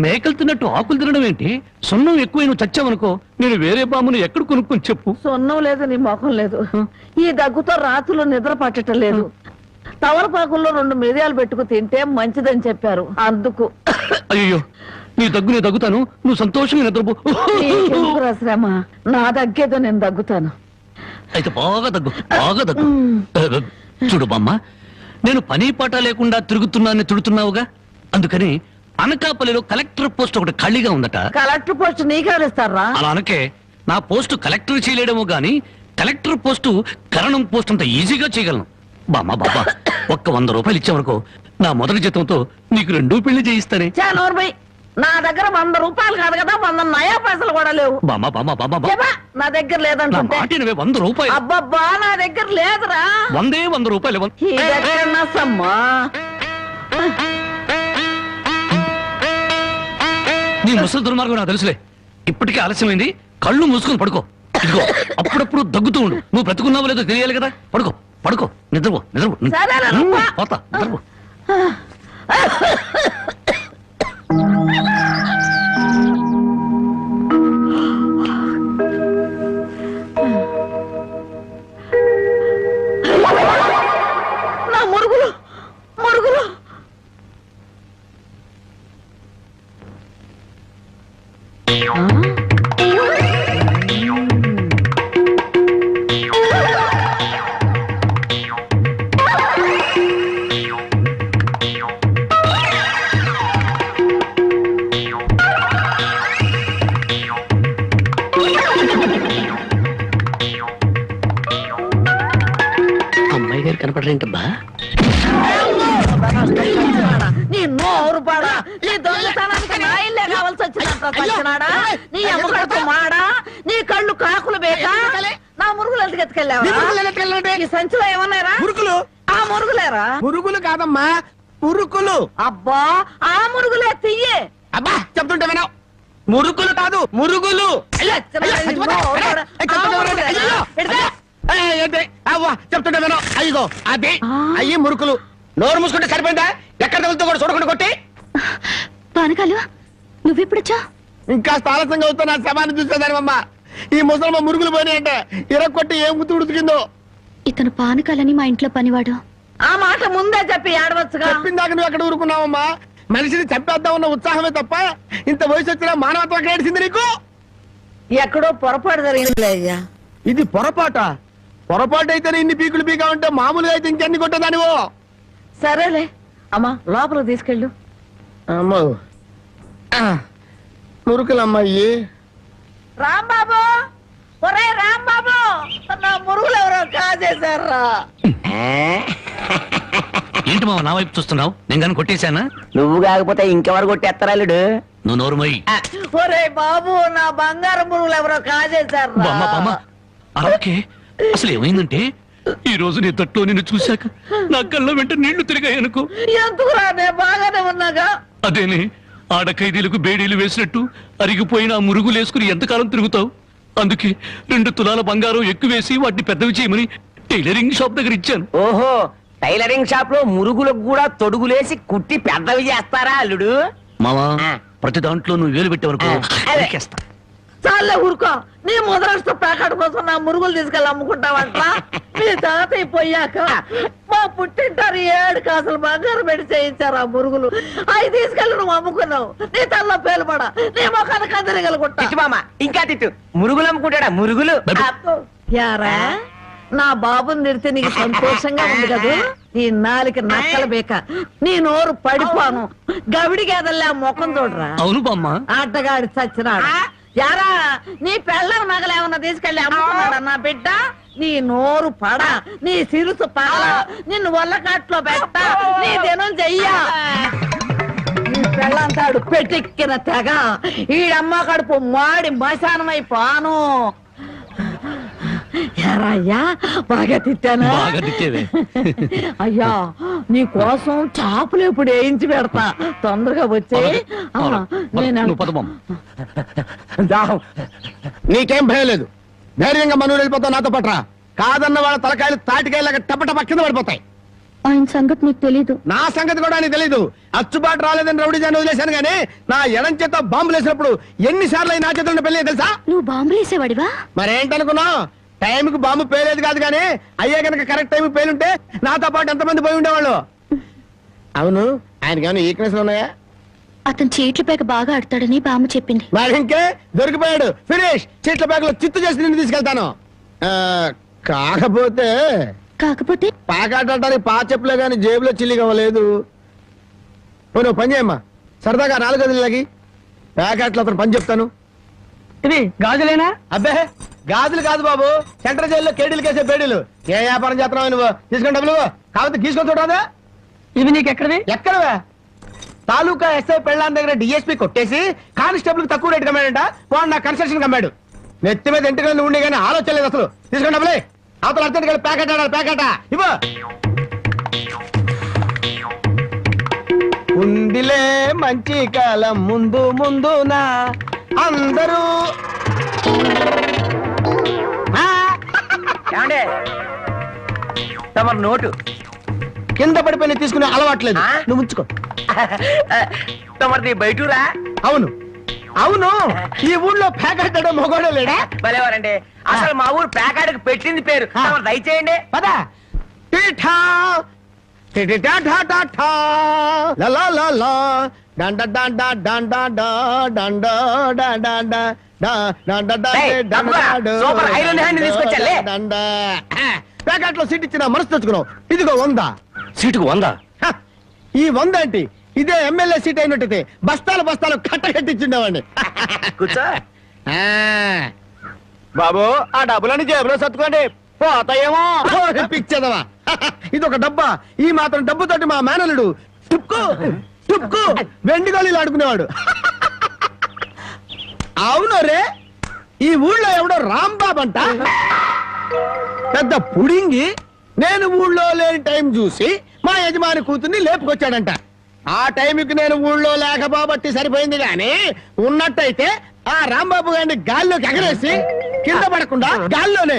మేకలు తిన్నట్టు ఆకులు తినడం ఏంటి? సొన్నం ఎక్కువ నువ్వు చచ్చావనుకో, నేను వేరే బామ్మను ఎక్కడ కొనుక్కొని చెప్పు. సొన్నం లేదు, నీ మొఖం లేదు. ఈ దగ్గుతో రాత్రులు నిద్ర పట్టడం లేదు. తవలపాకుల్లో 2 మిరియాలు పెట్టుకు తింటే మంచిదని చెప్పారు, అందుకు. అయ్యో, నీ దగ్గు నేను దగ్గుతాను, నువ్వు సంతోషంగా నిద్రపో. శ్రమ, నా దగ్గేదో నేను దగ్గుతాను. అయితే బాగా దగ్గు, బాగా దగ్గు. చూడు బామ్మ, నేను పని పాట లేకుండా తిరుగుతున్నానని తిడుతున్నావుగా, అందుకని అనకాపల్లిలో కలెక్టర్ పోస్ట్ ఒకటి ఖాళీగా ఉందట. కలెక్టర్ పోస్ట్ నీకెవరిస్తారా? అలా అనకే, నా పోస్టు కలెక్టర్ చేయలేడేమో గాని కలెక్టర్ పోస్టు కరణం పోస్ట్ అంత ఈజీగా చేయగలను. బామ్మ బాబా, ఒక్క 100 రూపాయలు ఇచ్చావనుకో, నా మొదటి జీతంతో నీకు 2 పెళ్లి చేయిస్తానే. నా దగ్గర 100 రూపాయలు కాదు కదా, 100 నయా పైసలు కూడా లేవు. బామ్మ బామ్మ బామ్మ, నా దగ్గర లేదంటే 100 రూపాయలు. అబ్బబ్బా, నా దగ్గర లేదురా. 100 రూపాయలు. నీ ముసలి దుర్మార్గం నాకు తెలుసులే. ఇప్పటికే ఆలస్యమైంది, కళ్ళు మూసుకొని పడుకో. ఇదిగో, అప్పుడప్పుడు దగ్గుతూ ఉండు. నువ్వు బ్రతుకున్నావో లేదో తెలియాలి కదా. పడుకో పడుకో, నిద్రపో నిద్రపో. పోతా, నిద్రపో. నా మురుగులు మురుగులు. అమ్మాయి గారు కనపడరేంటబ్బా? నీ నోరు పాడా, నీ దొంగతనానికి నా ఇల్లే కావాల్సి వచ్చినాడా? నీ అమ్మకడుపు మాడా, నీ కళ్ళు కాకులు బేకా. నా మురుగులు ఎందుకు ఎత్తుకెళ్ళావా? ఈ సంచిలో ఏమన్నారా? మురుగులు. ఆ మురుగులేరా? మురుగులు కాదమ్మా, మురుకులు. అబ్బా, ఆ మురుగులే తియ్యే. అబ్బా, చెప్తుంటే వినవు. మురుకులు కాదు, మురుగులు. చెప్తుంటే వినవు. అయ్యో, అది అయ్యి మురుకులు. నోరు మూసుకుంటే సరిపోయిందా? ఎక్కడ తగులుతూ కూడా చూడకుండా కొట్టి. పానకాలు, నువ్వెప్పుడొచ్చా? ఇంకా ఆలస్యంగా అవుతా నా శవాన్ని చూసేదానివమ్మా. ఈ ముసలమ్మ మురుగులు పోయినాయంటే ఇరక్కొట్టి ఏం గుర్తు ఉడికిందో. ఇతను పానకాలని మా ఇంట్లో పనివాడు. ఆ మాట ముందే చెప్పి ఆడవచ్చుగా. చెప్పిందాక నువ్వు ఎక్కడ ఊరుకున్నావమ్మా? మనిషిని చంపేద్దాం ఉన్న ఉత్సాహమే తప్ప ఇంత వయసు వచ్చినా మానవత్వం ఏడిసింది నీకు? ఎక్కడో పొరపాటు జరిగింది అయ్యా. ఇది పొరపాట? పొరపాటు అయితే ఇన్ని పీకులు పీకా ఉంటే మామూలుగా అయితే ఇంకెన్ని కొట్టదానివో. సరేలే అమ్మా, లోపల తీసుకెళ్ళు. అమ్మో, మురుకులమ్మాయి. రాంబాబు, ఒరే రాంబాబు, నా మురుగులు ఎవరో కాజేశారా? ఏంటి మావ నా వైపు చూస్తున్నావు? నేను కానీ కొట్టేశానా? నువ్వు కాకపోతే ఇంకెవరు కొట్టేస్తారాలుడు? నువ్వు నోరు మొయ్యి. ఒరే బాబు, నా బంగారు మురుగులు ఎవరో కాజేశారా? అలాగే అసలు ఏమైందంటే, ఈ రోజు నీ తట్లో నిన్ను చూశాక నా కళ్ళ వెంట నీళ్లు తిరిగాయనుకో. ఎందుకు రానే, బాగానే ఉన్నాగా. అదేనే, ఆడ ఖైదీలకు బేడీలు వేసినట్టు అరిగిపోయిన ఆ మురుగులు వేసుకుని ఎంతకాలం తిరుగుతావు? అందుకే 2 తులాల బంగారం ఎక్కువేసి వాటిని పెద్దవి చేయమని టైలరింగ్ షాప్ దగ్గర ఇచ్చాను. ఓహో, టైలరింగ్ షాప్ లో మురుగులకు కూడా తొడుగులేసి కుట్టి పెద్దవి చేస్తారా అల్లుడు? మావా, ప్రతి దాంట్లో నువ్వు వేలు పెట్టేవరకు చాలే ఊరుకో. నీ ముద్రాష్ట్ర ప్యాకెట్ కోసం నా మురుగులు తీసుకెళ్ళి అమ్ముకుంటావంట. మీ తాతయ్య పోయాక మా పుట్టింటారు 7 కాసులు బంగారం పెట్టి చేయించారు ఆ మురుగులు. అవి తీసుకెళ్ళి నువ్వు అమ్ముకున్నావు. నీ తల్లో పేలుపడా, నీ మొఖాన్ని కందరగలుగుంటా. మామ ఇంకా తిట్టు. మురుగులు అమ్ముకుంటాడా? మురుగులు. యారా, నా బాబుని తిడితే నీకు సంతోషంగా ఉంది కదా? ఈ నాలిక నక్కల బేక, నీ నోరు పడిపోను. గవిడి గేదల్లా ముఖం చూడరా. అవును బామ్మ. ఆటగాడి చచ్చినాడు. యారా, నీ పెళ్ళం నగలేమన్నా తీసుకెళ్లి అమ్ముకున్నాడా నా బిడ్డ? నీ నోరు పడ, నీ సిరుసు పగల, నిన్ను వల్లకాట్లో పెట్ట, నీ దినం చెయ్యా. నీ పెళ్ళంతాడు పెట్టెక్కిన తెగ, ఈడమ్మ కడుపు మాడి మశానమై పాను. ఎరా అయ్యా బాగా తిట్టానా బాగా తిట్టేవే. అయ్యా నీ కోసం చాపులు ఇప్పుడు వేయించి పెడతా తొందరగా వచ్చే నువ్వు పద బామ్మ. నీకేం భయం లేదు, ధైర్యంగా మనూరు వెళ్ళిపోతావు నాతో పట్రా. కాదన్న వాళ్ళ తలకాయలు తాటికాయలాగా టపటప కింద పడిపోతాయి. ఆయన సంగతి నీకు తెలీదు. నా సంగతి కూడా నీకు తెలీదు. అచ్చుబాటు రాలేదని రౌడీ జాన్ని వదిలేశాను గానీ నా ఎడం చేత బాంబులు వేసినప్పుడు ఎన్నిసార్లు అయి నా చేతుల్లో పెళ్ళి తెలుసా? నువ్వు బాంబులు వేసేవాడివా? మరేంటనుకున్నావు? టైంకి బాంబు పేలేదు కాదు కానీ అయ్యే కనుక కరెక్ట్ టైం పేలుంటే నాతో పాటు ఎంతమంది పోయి ఉండేవాళ్ళు. అవును, ఆయనకి ఏమైనా ఈక్నెస్ ఉన్నాయా? అతను చీట్ల పేక బాగా ఆడతాడని బామ్మ చెప్పింది. మరి ఇంకే దొరికిపోయాడు. ఫినిష్. చీట్ల బ్యాగ్ లో చిత్తు చేసి నిన్ను తీసుకెళ్తాను. కాకపోతే కాకపోతే పాకాడటానికి పా చెప్పులే గాని జేబులో చిల్లి కావలేదు. నువ్వు పని చేయమ్మా, సరదాగా 4 గదులకి ప్యాకెట్లో అతను పని చెప్తాను. ఇది గాజులేనా? అబ్బే గాజులు కాదు బాబు, సెంట్రల్ జైల్లో కేడీలు కేసే బేడీలు. ఏ వ్యాపారం చేస్తున్నావు నువ్వు? తీసుకుని డబ్బులు కాకపోతే తీసుకొని చూడరాదా? ఇవి నీకు ఎక్కడవి? ఎక్కడవే? తాలూకా ఎస్ఐ పెళ్ళాన్ దగ్గర డిఎస్పీ కొట్టేసి కానిస్టేబుల్ తక్కువ రేటు కమ్మాడంట. వాడు నా కన్స్ట్రక్షన్ కమ్మాడు. నెత్తి మీద ఇంటికి ఉండే కానీ ఆలోచన లేదు అసలు. తీసుకుని డబ్బులే. అవతల అర్జెంట్ గా ప్యాకెట్ ఆడాలి. ప్యాకెట్ ఇవ్వ. ఉందిలే మంచి కాలం ముందు ముందునా అందరూ. ఏమండి తమరు నోటు కింద పడిపోయి తీసుకునే అలవాట్లేదు. నువ్వు ఉంచుకో. తమరిది బయటూరా? అవును అవును, ఈ ఊళ్ళో ప్యాకెట్ ఆడే మొగోడే లేడా? భలేవారండి. అసలు మా ఊరు ప్యాకాడికి పెట్టింది పేరు. తమరు దయచేయండి. పద. టీఠా టిటిటా ఠా ఠా ఠా లా లా లా లా డండ డండ డండ డా డండ డండ డా డా డండ డా ఏయ్, డండ తప్పుగా. సూపర్ ఐరన్ హ్యాండ్ తీసుకొచ్చాలే. డండ. ప్యాకెట్ లో సీట్ ఇచ్చిన మనసు తెచ్చుకున్నావు. ఇదిగో 100. సీటుకు 100. హ, ఈ 100 ఏంటి? ఇదే ఎమ్మెల్యే సీట్ అయినట్టయితే బస్తాలు బస్తాలు కట్టగట్టించుండేవాడిని. కూర్చో. బాబు ఆ డబ్బులని జేబులో సర్దుకోండి, పోతాయేమో. పిచ్చదవా, ఇది ఒక డబ్బా. ఈ మాత్రం డబ్బుతోటి మా మేనలుడు టుక్కు టుక్కు వెండి గోళీలు ఆడుకునేవాడు. అవును రే, ఈ ఊళ్ళో ఎవడో రాంబాబు అంట పెద్ద పుడింగి. నేను ఊళ్ళో లేని టైం చూసి మా యజమాని కూతుర్ని లేపుకొచ్చాడంట. ఆ టైంకి నేను ఊళ్ళో లేకపోబట్టి సరిపోయింది గాని ఉన్నట్టయితే ఆ రాంబాబు గారిని గాల్లోకి ఎగరేసి కింద పడకుండా గాల్లోనే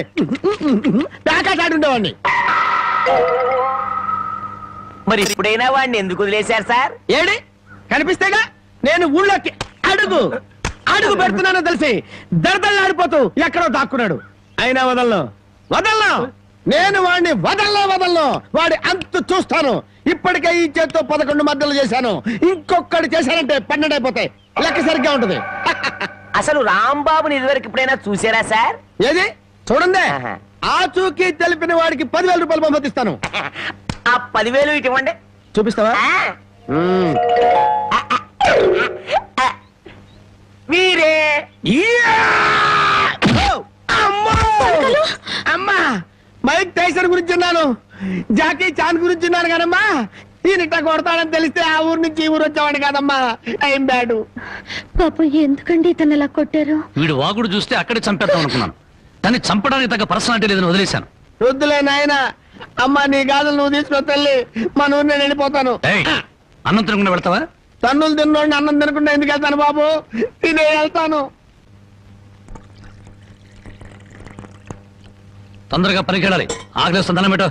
ప్యాకెట్ మరి ఇప్పుడైనా వాడిని ఎందుకు వదిలేశారు సార్? ఏడి కనిపిస్తేగా నేను ఊళ్ళోకి అడుగు అడుగు పెడుతున్నానో తెలిసి దర్దల్లాడిపోతూ ఎక్కడో దాక్కున్నాడు. అయినా వదలను. నేను వాడిని వదలను. వాడి అంతు చూస్తాను. ఇప్పటికే ఈ చేత్తో 11 మద్దలు చేశాను. ఇంకొకటి చేశానంటే 12 అయిపోతాయి. లెక్క సరిగ్గా ఉంటది. అసలు రాంబాబుని ఇదివరకు ఎప్పుడైనా చూసారా సార్? ఏది చూడండి. ఆహా. ఆ చూకి తెలిపిన వాడికి 10,000 రూపాయలు పంపిస్తాను. ఆ 10,000 ఇటు ఇవ్వండి. చూపిస్తావా? మీరే అమ్మా, మైక్ టైసన్ గురించి విన్నాను, జాకీ చాన్ గురించి విన్నాను కానమ్మా, ఈయనిట్ట కొడతాడని తెలిస్తే ఆ ఊరు నుంచి ఈ ఊరు వచ్చేవాడు కాదమ్మా. Time bad. పాపం ఎందుకండి ఇతను ఇలా కొట్టారు? వీడు వాగుడు చూస్తే అక్కడే చంపేద్దాం అనుకున్నాను. దాన్ని చంపడానికి తగ్గ పర్సనాలిటీ లేదని వదిలేశాను. వద్దులే నాయన. అమ్మా నీ గాజులు నువ్వు తీసుకుని తల్లి, మన ఊరు నేను వెళ్ళిపోతాను. ఏయ్, అన్నం తినకుండా వెళ్తావా? తన్నులు తిన్నోడిని అన్నం తినకుండా ఎందుకు వెళ్తాను బాబు? తినే వెళ్తాను. తొందరగా పనికి వెళ్ళాలి. ఆకలిస్తుంది, అన్నం పెట్టు.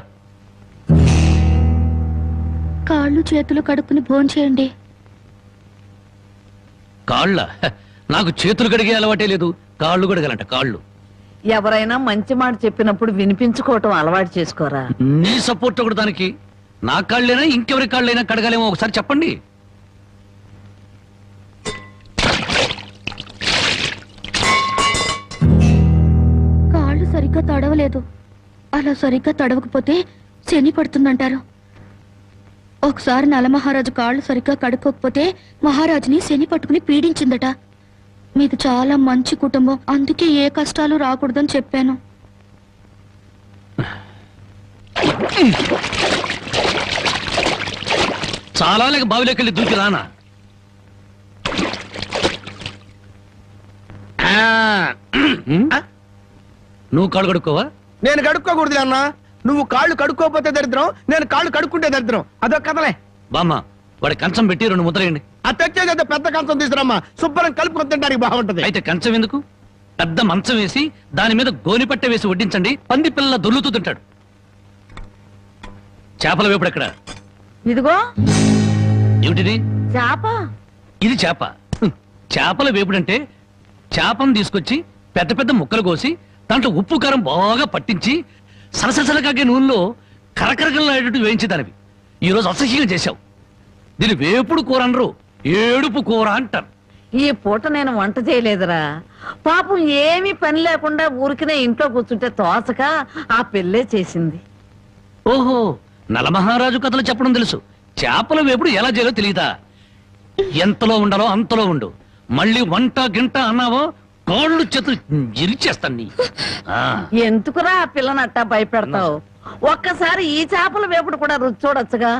కాళ్ళు చేతులు కడుక్కుని భోంచేయండి. కాళ్ళ నాకు చేతులు కడిగే అలవాటే లేదు. కాళ్ళు కడగాలంట. కాళ్ళు. ఎవరైనా మంచి మాట చెప్పినప్పుడు వినిపించుకోవటం అలవాటు చేసుకోరా. నీ సపోర్ట్ ఒకటి దానికి. నా కాళ్ళైనా ఇంకెవరి కాళ్ళైనా కడగాలేమో ఒకసారి చెప్పండి. కాళ్ళు సరిగ్గా తడవలేదు. అలా సరిగ్గా తడవకపోతే శని పడుతుందంటారు. ఒకసారి నలమహారాజు కాళ్ళు సరిగ్గా కడుక్కోకపోతే మహారాజుని శని పట్టుకుని పీడించిందట. మీది చాలా మంచి కుటుంబం, అందుకే ఏ కష్టాలు రాకూడదని చెప్పాను. చాలా లేక బావిలోకి వెళ్ళి దూకి రానా? నువ్వు కాళ్ళు కడుక్కోవా? నేను కడుక్కోకూడదు అన్న. నువ్వు కాళ్ళు కడుక్కోపోతే దరిద్రం, నేను కాళ్ళు కడుక్కుంటే దరిద్రం. అదొక కథలే. బామ్మ వాడి కంచం పెట్టి 2 ముద్రేయండి. ఆ తెచ్చేదైతే పెద్ద కంచం తీసుకురమ్మా, శుభ్రం కలుపుకొని తింటానికి బాగుంటది. అయితే కంచం ఎందుకు, పెద్ద మంచం వేసి దాని మీద గోనిపట్ట వేసి వడ్డించండి. పంది పిల్ల దొర్లుతూ తింటాడు. చేపల వేపుడు ఎక్కడ? ఇదిగో ఏమిటిది? చేప. ఇది చేప. చేపల వేపుడంటే చేపను తీసుకొచ్చి పెద్ద పెద్ద ముక్కలు కోసి దాంట్లో ఉప్పు కారం బాగా పట్టించి సలసలకాగే నూనెలో కరకరగల్లాడేటట్టు వేయించేదానివి. ఈరోజు అసహ్యంగా చేశావు. దీని వేపుడు కూర అనరు, ఏడుపు కూర అంటారు. ఈ పూట నేను వంట చేయలేదురా. పాపం ఏమీ పని లేకుండా ఊరికినే ఇంట్లో కూర్చుంటే తోచక ఆ పెళ్ళే చేసింది. ఓహో, నలమహారాజు కథలు చెప్పడం తెలుసు, చేపల వేపుడు ఎలా చేయాలో తెలియదా? ఎంతలో ఉండాలో అంతలో ఉండు. మళ్ళీ వంట గింట అన్నావో కాళ్ళు చేతులు ఇరిచేస్తాను నీ. ఆ, ఎందుకురా ఆ పిల్లనట్టా భయపెడతావు? ఒక్కసారి ఈ చేపల వేపుడు కూడా రుచి చూడొచ్చుగా.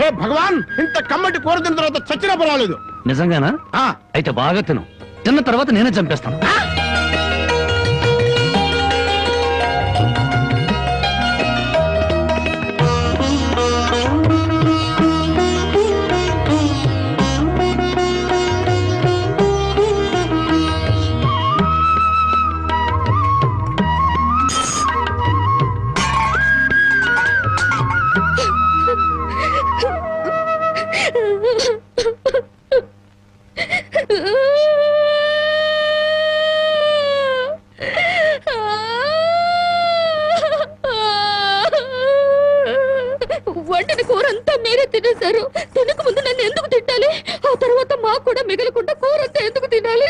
హే భగవాన్, ఇంత కమ్మటి కూర తిన్న తర్వాత చచ్చినా పర్వాలేదు. నిజంగానా? ఆ, అయితే బాగా తిను. తిన్న తర్వాత నేనే చంపేస్తాను. వంటిన కూర అంతా మీరే తినేశారు. తినక ముందు నన్ను ఎందుకు తిట్టాలి? ఆ తర్వాత మాకు కూడా మిగలకుండా కూర అంతా ఎందుకు తినాలి?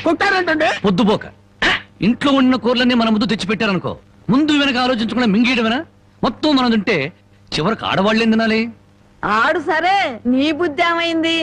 కొట్టారంటే పొద్దుపోక ఇంట్లో ఉండిన కూరలన్నీ మన ముందు తెచ్చిపెట్టారనుకో, ముందు వెనక ఆలోచించకుండా మింగేయడమేనా? మొత్తం మనం తింటే చివరికి ఆడవాళ్ళేం తినాలి? ఆడు సరే, నీ బుద్ధి ఏమైంది?